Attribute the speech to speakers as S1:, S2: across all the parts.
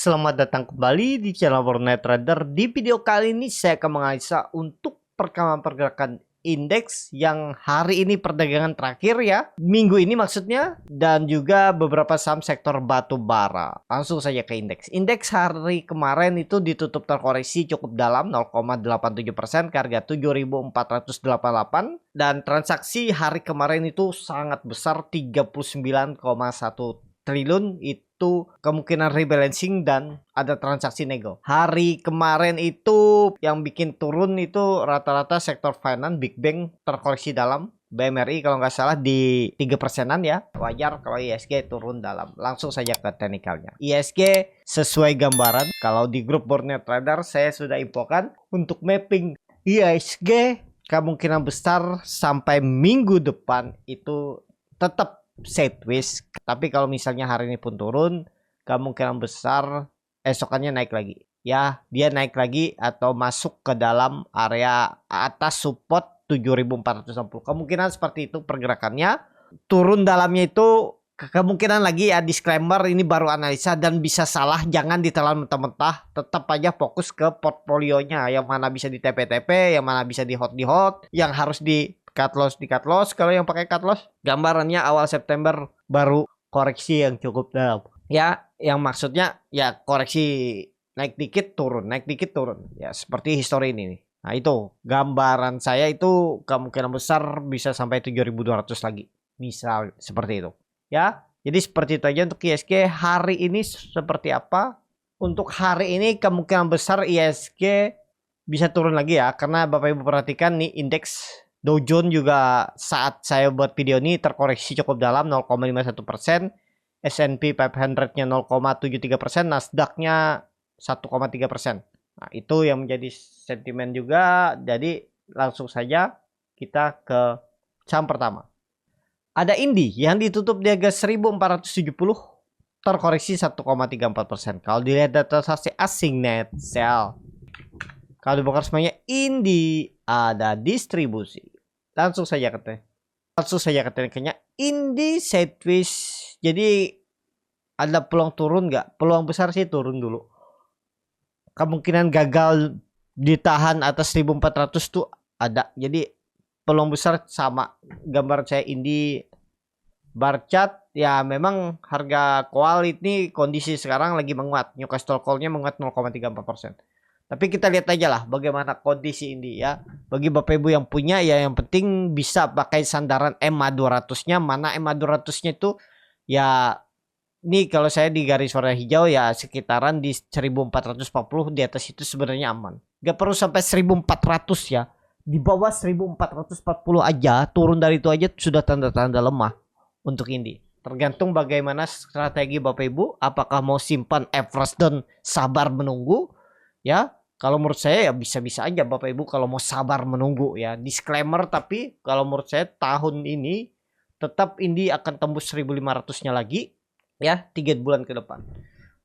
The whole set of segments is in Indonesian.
S1: Selamat datang kembali di channel Warnet Trader. Di video kali ini saya akan menganalisa untuk perkembangan pergerakan indeks yang hari ini perdagangan terakhir ya, minggu ini maksudnya, dan juga beberapa saham sektor batu bara. Langsung saja ke indeks. Indeks hari kemarin itu ditutup terkoreksi cukup dalam 0,87% ke harga 7.488, dan transaksi hari kemarin itu sangat besar 39,1 triliun. Itu kemungkinan rebalancing dan ada transaksi nego. Hari kemarin itu yang bikin turun itu rata-rata sektor finance, big bank terkoreksi dalam. BMRI kalau nggak salah di 3%-an ya. Wajar kalau ISG turun dalam. Langsung saja ke teknikalnya. ISG sesuai gambaran. Kalau di grup Warnet Trader saya sudah infokan untuk mapping ISG kemungkinan besar sampai minggu depan itu tetap sideways. Tapi kalau misalnya hari ini pun turun, kemungkinan besar esokannya naik lagi. Ya, dia naik lagi atau masuk ke dalam area atas support 7.460. Kemungkinan seperti itu pergerakannya. Turun dalamnya itu kemungkinan lagi ya, disclaimer ini baru analisa dan bisa salah, jangan ditelan mentah-mentah. Tetap aja fokus ke portfolionya, yang mana bisa di TP-TP, yang mana bisa di hot, yang harus di cut loss. Kalau yang pakai cut loss, gambarannya awal September baru koreksi yang cukup dalam ya, yang maksudnya ya koreksi naik dikit turun, naik dikit turun ya, seperti histori ini nih. Nah itu gambaran saya, itu kemungkinan besar bisa sampai 7.200 lagi, misal seperti itu ya. Jadi seperti itu aja untuk ISG hari ini. Seperti apa untuk hari ini, kemungkinan besar ISG bisa turun lagi ya, karena Bapak Ibu perhatikan nih, indeks Dow Jones juga saat saya buat video ini terkoreksi cukup dalam 0,51%, S&P 500-nya 0,73%, Nasdaq-nya 1,3%. Nah, itu yang menjadi sentimen juga. Jadi langsung saja kita ke saham pertama. Ada Indi yang ditutup di harga 1.470, terkoreksi 1,34%. Kalau dilihat data transaksi asing net sell, kalau dibongkar semuanya, Indi ada distribusi. Langsung saja ke tekniknya. Indi sideways. Jadi ada peluang turun nggak? Peluang besar sih turun dulu. Kemungkinan gagal ditahan atas 1.400 tuh ada. Jadi peluang besar sama. Gambar saya Indi bar chart ya, memang harga quality kondisi sekarang lagi menguat. Newcastle call-nya menguat 0,34%. Tapi kita lihat aja lah bagaimana kondisi ini ya. Bagi Bapak Ibu yang punya ya, yang penting bisa pakai sandaran EMA 200-nya. Mana EMA 200-nya itu ya, ini kalau saya di garis warna hijau ya, sekitaran di 1440, di atas itu sebenarnya aman. Gak perlu sampai 1400 ya. Di bawah 1440 aja, turun dari itu aja sudah tanda-tanda lemah untuk ini. Tergantung bagaimana strategi Bapak Ibu. Apakah mau simpan average dan sabar menunggu ya. Kalau menurut saya ya bisa-bisa aja Bapak Ibu kalau mau sabar menunggu ya. Disclaimer, tapi kalau menurut saya tahun ini tetap Indi akan tembus 1.500-nya lagi ya, 3 bulan ke depan.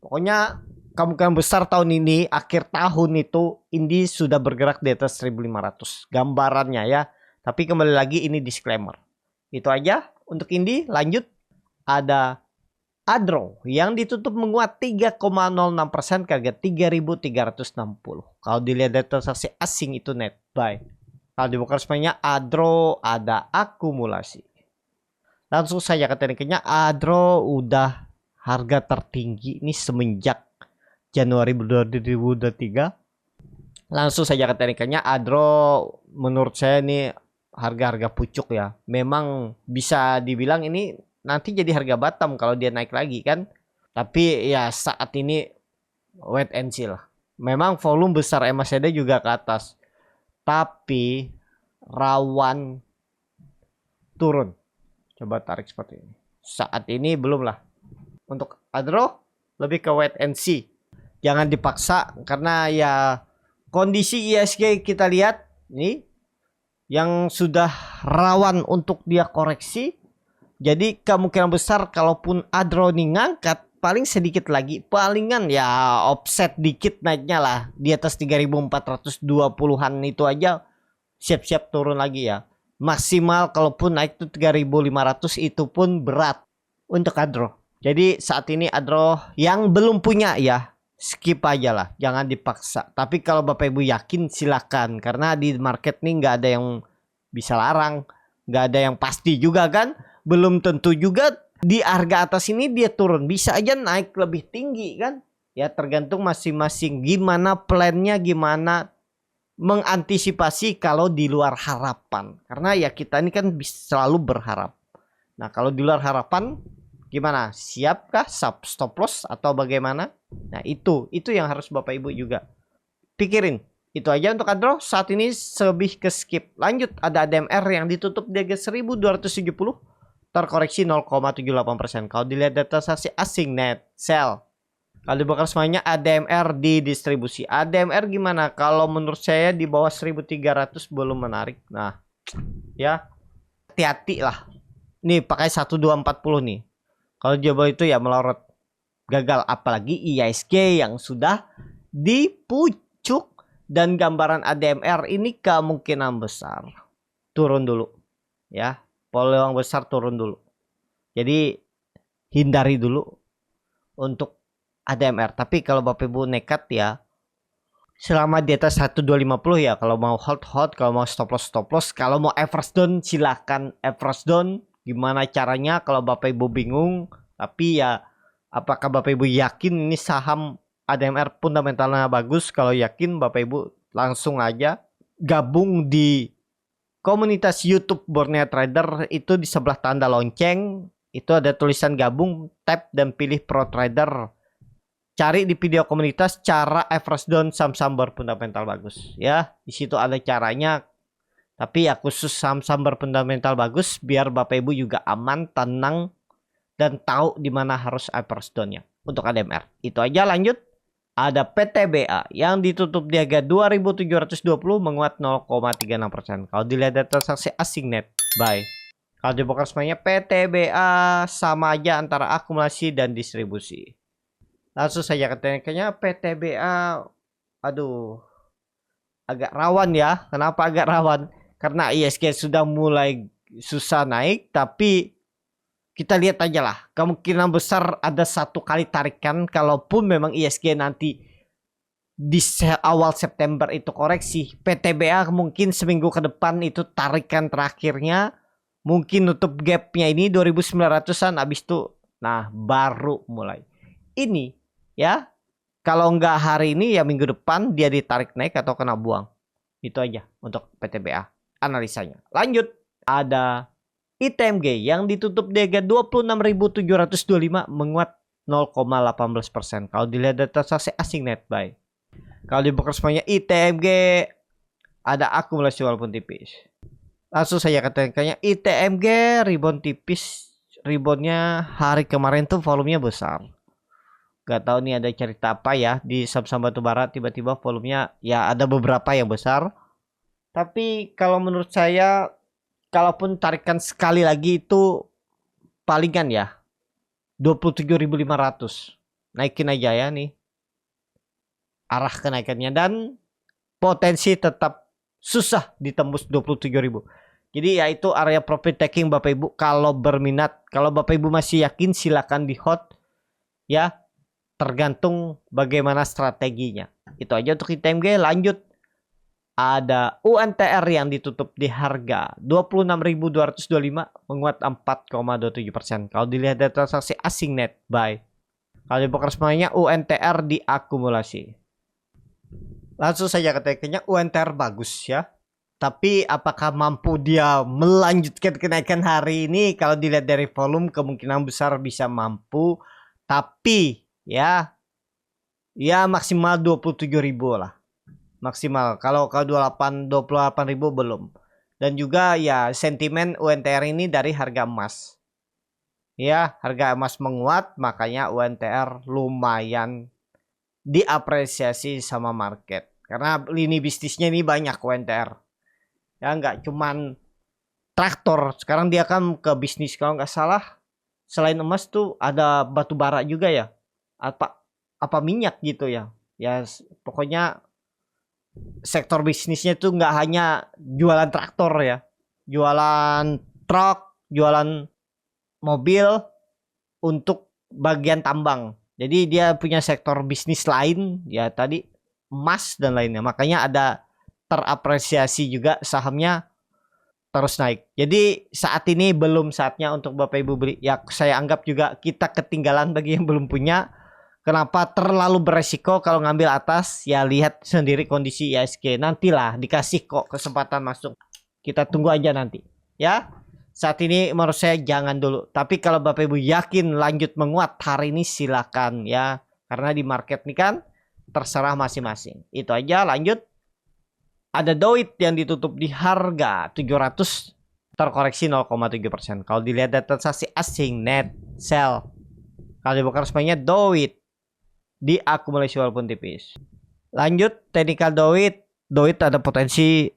S1: Pokoknya kemungkinan besar tahun ini, akhir tahun itu Indi sudah bergerak di atas 1.500 gambarannya ya. Tapi kembali lagi ini disclaimer. Itu aja untuk Indi. Lanjut ada Adro yang ditutup menguat 3,06% ke harga 3.360. Kalau dilihat dari transaksi asing itu net buy. Kalau dibongkar semuanya, Adro ada akumulasi. Langsung saja ke tekniknya. Adro udah harga tertinggi ini semenjak Januari 2023. Langsung saja ke tekniknya. Adro menurut saya ini harga-harga pucuk ya. Memang bisa dibilang ini nanti jadi harga bottom kalau dia naik lagi kan. Tapi ya saat ini wait and see lah. Memang volume besar MACD juga ke atas, tapi rawan turun. Coba tarik seperti ini. Saat ini belum lah. Untuk Adro lebih ke wait and see. Jangan dipaksa, karena ya kondisi ISG kita lihat nih yang sudah rawan untuk dia koreksi. Jadi kemungkinan besar kalaupun Adro nih ngangkat, paling sedikit lagi, palingan ya offset dikit naiknya lah di atas 3.420-an itu aja siap-siap turun lagi ya. Maksimal kalaupun naik tuh 3.500, itu pun berat untuk Adro. Jadi saat ini Adro yang belum punya ya, skip aja lah, jangan dipaksa. Tapi kalau Bapak Ibu yakin silakan, karena di market nih nggak ada yang bisa larang, nggak ada yang pasti juga kan. Belum tentu juga di harga atas ini dia turun, bisa aja naik lebih tinggi kan. Ya tergantung masing-masing gimana plannya, gimana mengantisipasi kalau di luar harapan. Karena ya kita ini kan bisa selalu berharap. Nah kalau di luar harapan gimana? Siapkah stop loss atau bagaimana? Nah itu yang harus Bapak Ibu juga pikirin. Itu aja untuk Adro saat ini lebih ke skip. Lanjut ada ADMR yang ditutup di harga 1270, terkoreksi 0,78%. Kalau dilihat data saksi asing net sell. Kalau dibakar semuanya ADMR di distribusi. ADMR gimana? Kalau menurut saya di bawah 1300 belum menarik. Nah, ya hati-hati lah. Nih pakai 1240 nih. Kalau jebol itu ya melorot. Gagal, apalagi IISG yang sudah dipucuk dan gambaran ADMR ini kemungkinan besar turun dulu. Ya, peluang besar turun dulu. Jadi hindari dulu untuk ADMR. Tapi kalau Bapak Ibu nekat ya selama di atas 1250 ya, kalau mau hold, kalau mau stop loss, kalau mau average down silakan average down. Gimana caranya kalau Bapak Ibu bingung, tapi ya apakah Bapak Ibu yakin ini saham ADMR fundamentalnya bagus? Kalau yakin Bapak Ibu langsung aja gabung di komunitas YouTube Borneo Trader. Itu di sebelah tanda lonceng itu ada tulisan gabung, tap dan pilih Pro Trader. Cari di video komunitas cara average down saham-saham berfundamental bagus ya. Di situ ada caranya. Tapi ya khusus saham-saham berfundamental bagus biar Bapak Ibu juga aman, tenang dan tahu di mana harus average down-nya untuk ADMR. Itu aja. Lanjut. Ada PTBA yang ditutup di harga 2720 menguat 0,36%. Kalau dilihat data transaksi asing net buy. Kalau dibongkar semuanya PTBA sama aja antara akumulasi dan distribusi. Langsung saja katanya PTBA, aduh, agak rawan ya. Kenapa agak rawan? Karena ISG sudah mulai susah naik, tapi kita lihat aja lah. Kemungkinan besar ada satu kali tarikan, kalaupun memang ISG nanti di awal September itu koreksi. PTBA mungkin seminggu ke depan itu tarikan terakhirnya. Mungkin nutup gapnya ini 2900-an, habis itu, nah baru mulai. Ini ya, kalau nggak hari ini ya minggu depan dia ditarik naik atau kena buang. Itu aja untuk PTBA analisanya. Lanjut, ada ITMG yang ditutup di harga 26.725 menguat 0,18%. Kalau dilihat data transaksi asing net buy. Kalau dibongkar semuanya ITMG ada akumulasi walaupun tipis. Langsung saya katakannya ITMG rebound tipis. Reboundnya hari kemarin tuh volumenya besar. Gak tahu nih ada cerita apa ya di saham-saham batubara, tiba-tiba volumenya ya ada beberapa yang besar. Tapi kalau menurut saya kalaupun tarikan sekali lagi itu palingan ya 27.500. Naikin aja ya nih arah kenaikannya, dan potensi tetap susah ditembus 27.000. Jadi ya itu area profit taking Bapak Ibu kalau berminat. Kalau Bapak Ibu masih yakin silakan di hold ya. Tergantung bagaimana strateginya. Itu aja untuk ITMG. Lanjut. Ada UNTR yang ditutup di harga 26.225 menguat 4,27%. Kalau dilihat data transaksi asing net buy. Kalau dibongkar semuanya UNTR diakumulasi. Langsung saja katanya UNTR bagus ya. Tapi apakah mampu dia melanjutkan kenaikan hari ini? Kalau dilihat dari volume kemungkinan besar bisa mampu. Tapi ya maksimal 27.000 lah. Maksimal. Kalau ke 28.000 belum. Dan juga ya sentimen UNTR ini dari harga emas. Ya, harga emas menguat, makanya UNTR lumayan diapresiasi sama market. Karena lini bisnisnya ini banyak UNTR. Ya, nggak cuman traktor. Sekarang dia kan ke bisnis, kalau nggak salah selain emas tuh ada batu bara juga ya. Apa minyak gitu ya. Ya pokoknya sektor bisnisnya tuh nggak hanya jualan traktor ya. Jualan truk, jualan mobil untuk bagian tambang. Jadi dia punya sektor bisnis lain ya tadi emas dan lainnya. Makanya ada terapresiasi juga sahamnya terus naik. Jadi saat ini belum saatnya untuk Bapak Ibu beli. Ya saya anggap juga kita ketinggalan bagi yang belum punya. Kenapa terlalu beresiko kalau ngambil atas? Ya lihat sendiri kondisi IHSG. Nantilah dikasih kok kesempatan masuk. Kita tunggu aja nanti. Ya. Saat ini menurut saya jangan dulu. Tapi kalau Bapak Ibu yakin lanjut menguat hari ini silakan ya. Karena di market ini kan terserah masing-masing. Itu aja, lanjut. Ada Doit yang ditutup di harga 700 terkoreksi 0,7%. Kalau dilihat data transaksi asing net sell. Kalau dibuka resminya Doit diakumulasi walaupun tipis. Lanjut technical Doit. Doit ada potensi.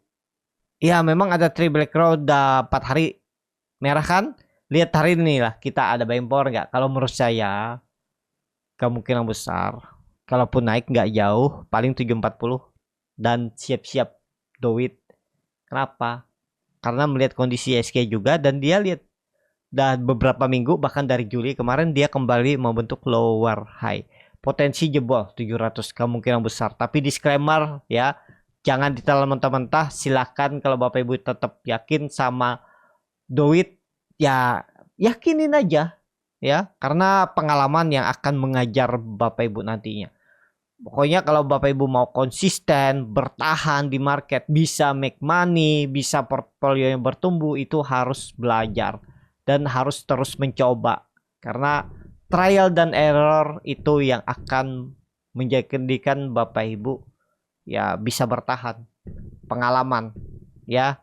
S1: Ya memang ada tree break road 4 hari merah kan. Lihat hari ini lah kita ada buying power nggak? Kalau menurut saya kemungkinan besar. Kalaupun naik nggak jauh paling 740 dan siap-siap Doit. Kenapa? Karena melihat kondisi IHSG juga dan dia lihat dan beberapa minggu bahkan dari Juli kemarin dia kembali membentuk lower high. Potensi jebol 700 kemungkinan besar. Tapi disclaimer ya, jangan ditelan mentah-mentah. Silahkan kalau Bapak Ibu tetap yakin sama Doit ya yakinin aja ya, karena pengalaman yang akan mengajar Bapak Ibu nantinya. Pokoknya kalau Bapak Ibu mau konsisten, bertahan di market, bisa make money, bisa portfolio yang bertumbuh, itu harus belajar dan harus terus mencoba. Karena trial dan error itu yang akan menjadikan Bapak Ibu ya bisa bertahan. Pengalaman ya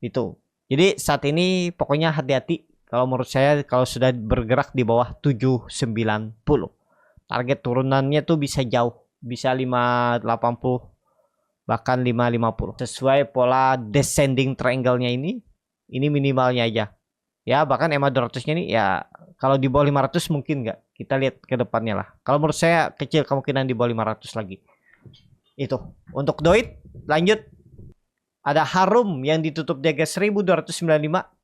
S1: itu. Jadi saat ini pokoknya hati-hati. Kalau menurut saya kalau sudah bergerak di bawah 790. Target turunannya tuh bisa jauh. Bisa 580 bahkan 550 sesuai pola descending triangle-nya ini minimalnya aja ya. Bahkan EMA 200-nya ini ya kalau di bawah 500 mungkin nggak, kita lihat ke depannya lah. Kalau menurut saya kecil kemungkinan di bawah 500 lagi. Itu untuk Doit. Lanjut ada Harum yang ditutup di harga 1295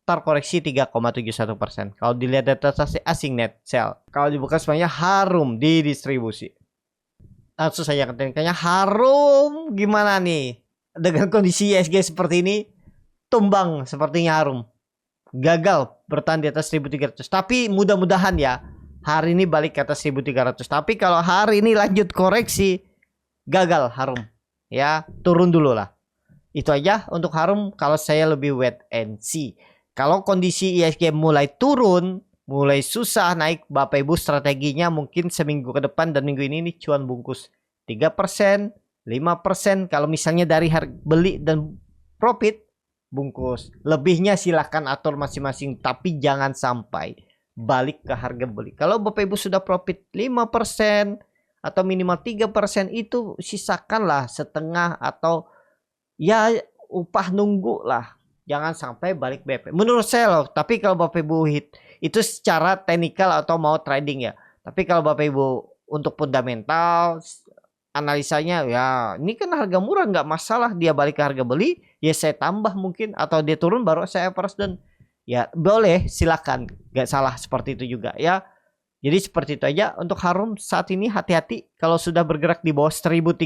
S1: terkoreksi 3,71%. Kalau dilihat data transaksi asing net sell, kalau dibuka semuanya Harum di distribusi. Langsung saja kayaknya Harum gimana nih dengan kondisi IHSG seperti ini, tumbang sepertinya Harum gagal bertahan di atas 1300. Tapi mudah-mudahan ya hari ini balik ke atas 1300. Tapi kalau hari ini lanjut koreksi gagal Harum ya, turun dulu lah. Itu aja untuk Harum. Kalau saya lebih wait and see. Kalau kondisi IHSG mulai turun, mulai susah naik, Bapak Ibu strateginya mungkin seminggu ke depan dan minggu ini nih cuan bungkus 3%, 5%. Kalau misalnya dari harga beli dan profit bungkus. Lebihnya silahkan atur masing-masing, tapi jangan sampai balik ke harga beli. Kalau Bapak Ibu sudah profit 5% atau minimal 3%, itu sisakanlah setengah atau ya upah nunggu lah. Jangan sampai balik BP. Menurut saya loh. Tapi kalau Bapak Ibu hit itu secara teknikal atau mau trading ya. Tapi kalau Bapak Ibu untuk fundamental analisanya ya ini kan harga murah nggak masalah. Dia balik ke harga beli ya saya tambah mungkin. Atau dia turun baru saya average dan ya boleh silakan. Nggak salah seperti itu juga ya. Jadi seperti itu aja. Untuk Harum saat ini hati-hati. Kalau sudah bergerak di bawah 1300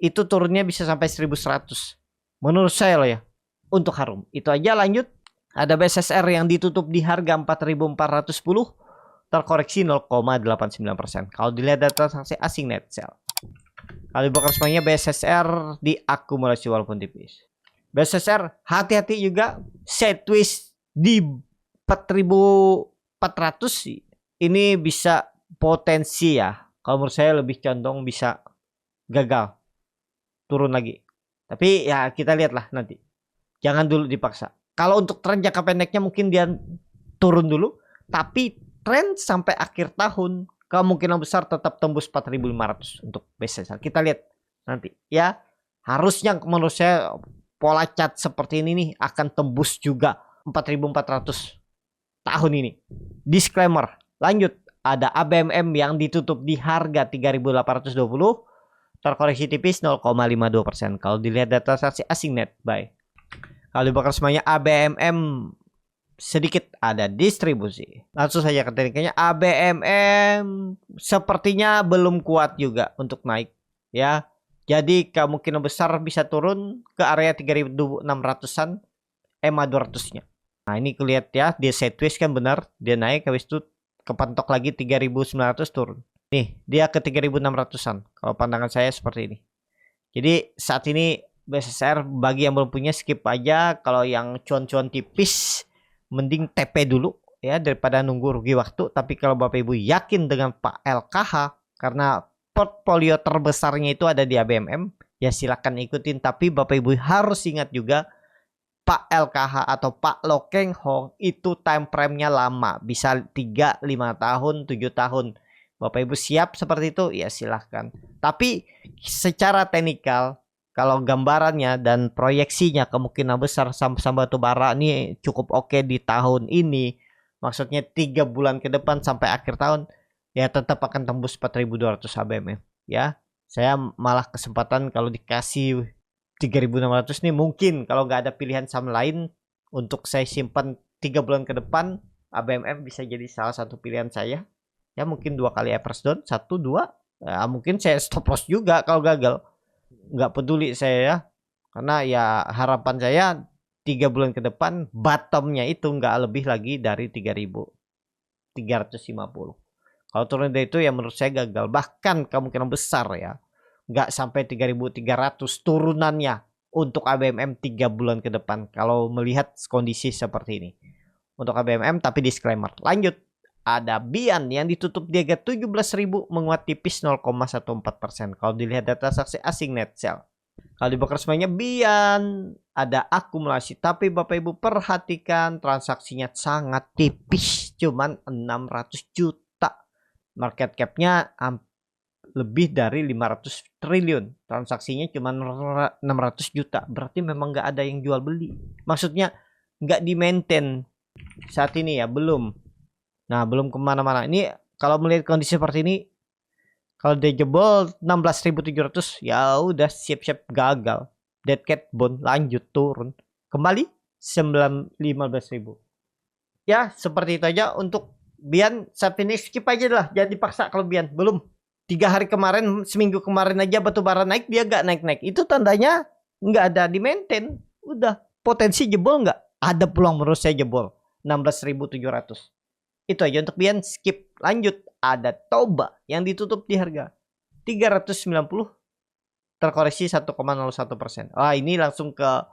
S1: itu turunnya bisa sampai 1100. Menurut saya loh ya. Untuk Harum. Itu aja, lanjut. Ada BSSR yang ditutup di harga 4410. Terkoreksi 0,89%. Kalau dilihat data transaksi asing net sell. Kalau dibuka resminya BSSR diakumulasi walaupun tipis. BSSR hati-hati juga. Sideways di 4400. Ini bisa potensi ya. Kalau menurut saya lebih condong bisa gagal. Turun lagi. Tapi ya kita lihatlah nanti. Jangan dulu dipaksa. Kalau untuk tren jangka pendeknya mungkin dia turun dulu. Tapi tren sampai akhir tahun kemungkinan besar tetap tembus 4.500 untuk BSSR. Kita lihat nanti ya. Harusnya menurut saya pola cat seperti ini nih akan tembus juga 4.400 tahun ini. Disclaimer. Lanjut. Ada ABMM yang ditutup di harga 3.820. Terkoreksi tipis 0,52%. Kalau dilihat data transaksi asing net buy. Kalau dibakar semuanya ABMM sedikit ada distribusi. Langsung saja ke tekniknya. ABMM sepertinya belum kuat juga untuk naik ya. Jadi kemungkinan besar bisa turun ke area 3600-an EMA 200-nya. Nah, ini kelihatan ya, dia sideways kan benar, dia naik habis itu kepentok lagi 3900 turun. Nih, dia ke 3600-an. Kalau pandangan saya seperti ini. Jadi saat ini BSSR bagi yang belum punya skip aja. Kalau yang cuan-cuan tipis mending TP dulu ya daripada nunggu rugi waktu. Tapi kalau Bapak Ibu yakin dengan Pak LKH karena portfolio terbesarnya itu ada di ABMM, ya silakan ikutin. Tapi Bapak Ibu harus ingat juga Pak LKH atau Pak Lokeng Hong itu time frame-nya lama, bisa 3, 5 tahun, 7 tahun. Bapak Ibu siap seperti itu, ya silahkan. Tapi secara teknikal, kalau gambarannya dan proyeksinya kemungkinan besar saham-saham batubara ini cukup oke di tahun ini. Maksudnya 3 bulan ke depan sampai akhir tahun, ya tetap akan tembus 4200 ABMM. Ya, saya malah kesempatan kalau dikasih 3600 nih mungkin kalau nggak ada pilihan saham lain untuk saya simpan 3 bulan ke depan, ABMM bisa jadi salah satu pilihan saya. Ya mungkin 2 kali average down, 1, 2. Ya, mungkin saya stop loss juga kalau gagal. Nggak peduli saya ya. Karena ya harapan saya 3 bulan ke depan bottomnya itu nggak lebih lagi dari 3350. Kalau turun dari itu ya menurut saya gagal. Bahkan kemungkinan besar ya. Nggak sampai 3300 turunannya untuk ABMM 3 bulan ke depan. Kalau melihat kondisi seperti ini. Untuk ABMM tapi disclaimer. Lanjut. Ada Bian yang ditutup di harga 17.000 menguat tipis 0,14%. Kalau dilihat data saksi asing net sell. Kalau dibuka resminya Bian ada akumulasi. Tapi Bapak Ibu perhatikan transaksinya sangat tipis. Cuman 600 juta. Market capnya lebih dari 500 triliun. Transaksinya cuma 600 juta. Berarti memang nggak ada yang jual beli. Maksudnya nggak di-maintain saat ini ya. Belum. Nah, belum kemana-mana. Ini kalau melihat kondisi seperti ini, kalau dia jebol 16.700, ya udah siap-siap gagal. Dead cat bond lanjut turun. Kembali 15.000. Ya, seperti itu aja untuk Bian. Saat ini skip aja lah. Jangan dipaksa kalau Bian. Belum. 3 hari kemarin, seminggu kemarin aja batubara naik, dia gak naik-naik. Itu tandanya nggak ada di maintain. Udah. Potensi jebol nggak? Ada peluang menurut saya jebol. 16.700. Itu aja untuk Bian. Skip. Lanjut. Ada Toba yang ditutup di harga 390. Terkoreksi 1,01%. Ini langsung ke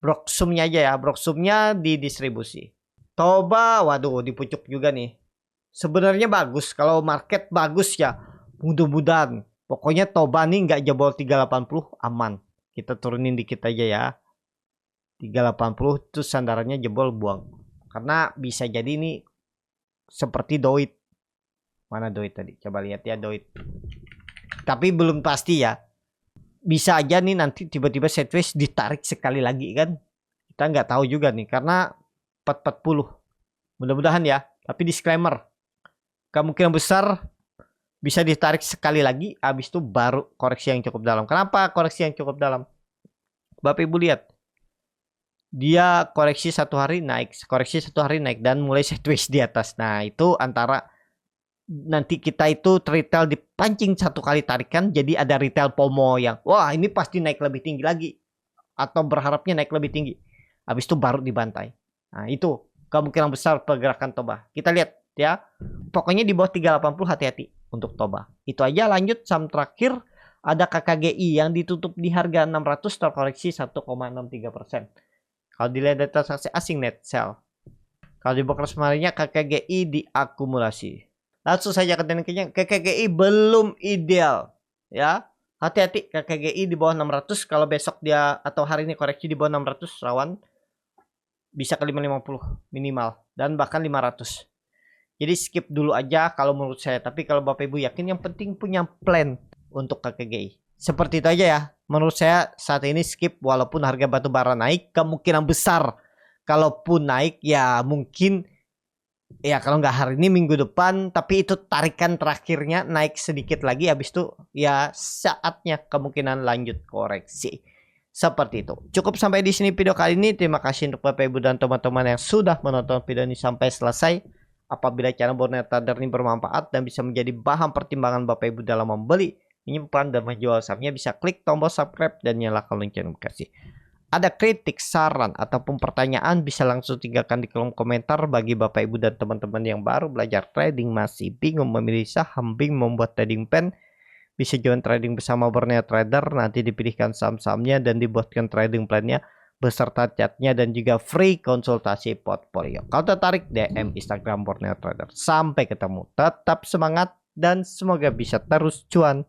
S1: Broksumnya aja ya. Broksumnya di distribusi. Toba, waduh dipucuk juga nih. Sebenarnya bagus. Kalau market bagus ya. Mudah-mudahan. Pokoknya Toba nih nggak jebol 380 aman. Kita turunin dikit aja ya. 380 itu sandarannya jebol buang. Karena bisa jadi ini seperti Doit. Mana Doit tadi? Coba lihat ya Doit. Tapi belum pasti ya. Bisa aja nih nanti tiba-tiba sideways ditarik sekali lagi kan. Kita nggak tahu juga nih. Karena 440. Mudah-mudahan ya. Tapi disclaimer. Kemungkinan besar bisa ditarik sekali lagi. Habis itu baru koreksi yang cukup dalam. Kenapa koreksi yang cukup dalam? Bapak Ibu lihat. Dia koreksi 1 hari naik, koreksi 1 hari naik dan mulai sideways di atas. Nah itu antara nanti kita itu retail dipancing 1 kali tarikan, jadi ada retail FOMO yang wah ini pasti naik lebih tinggi lagi atau berharapnya naik lebih tinggi. Habis itu baru dibantai. Nah itu kemungkinan besar pergerakan Toba. Kita lihat ya. Pokoknya di bawah 380 hati-hati untuk Toba. Itu aja. Lanjut saham terakhir ada KKGI yang ditutup di harga 600 terkoreksi 1,63%. Kalau dilihat data transaksi asing net sell. Kalau di broker kemarinnya KKGI diakumulasi. Langsung saja ke tekniknya. KKGI belum ideal ya. Hati-hati KKGI di bawah 600. Kalau besok dia atau hari ini koreksi di bawah 600 rawan bisa ke 550 minimal dan bahkan 500. Jadi skip dulu aja kalau menurut saya. Tapi kalau Bapak Ibu yakin, yang penting punya plan untuk KKGI. Seperti itu aja ya. Menurut saya saat ini skip walaupun harga batubara naik. Kemungkinan besar kalaupun naik ya mungkin ya kalau nggak hari ini minggu depan. Tapi itu tarikan terakhirnya naik sedikit lagi. Habis itu ya saatnya kemungkinan lanjut koreksi. Seperti itu. Cukup sampai di sini video kali ini. Terima kasih untuk Bapak Ibu dan teman-teman yang sudah menonton video ini sampai selesai. Apabila channel Borneo Trader ini bermanfaat dan bisa menjadi bahan pertimbangan Bapak Ibu dalam membeli, menyimpan, dan menjual sahamnya, bisa klik tombol subscribe dan nyalakan lonceng notifikasi. Ada kritik, saran, ataupun pertanyaan, bisa langsung tinggalkan di kolom komentar. Bagi Bapak Ibu dan teman-teman yang baru belajar trading, masih bingung memilih saham, bingung membuat trading plan, bisa join trading bersama Borneo Trader. Nanti dipilihkan saham-sahamnya dan dibuatkan trading plannya beserta chatnya dan juga free konsultasi portfolio. Kalau tertarik, DM Instagram Borneo Trader. Sampai ketemu, tetap semangat dan semoga bisa terus cuan.